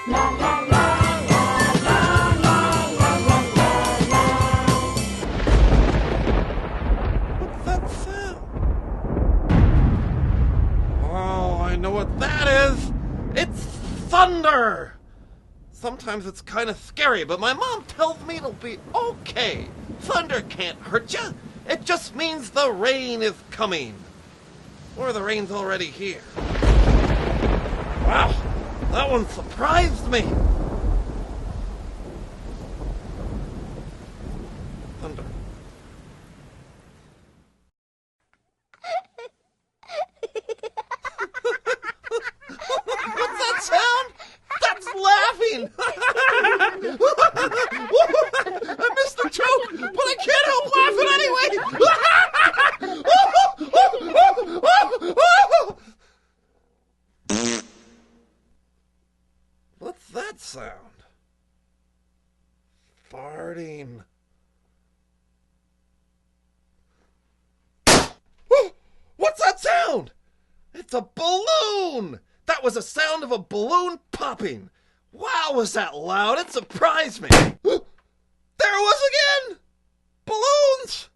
What's that sound? Oh, I know what that is. It's thunder. Sometimes it's kind of scary, but my mom tells me it'll be okay. Thunder can't hurt you. It just means the rain is coming. Or the rain's already here. Wow, that one surprised me. Thunder. What's that sound? That's laughing! I missed the joke, but I can't help laughing anyway! What's that sound? Farting. What's that sound? It's a balloon! That was the sound of a balloon popping. Wow, was that loud? It surprised me. There it was again! Balloons!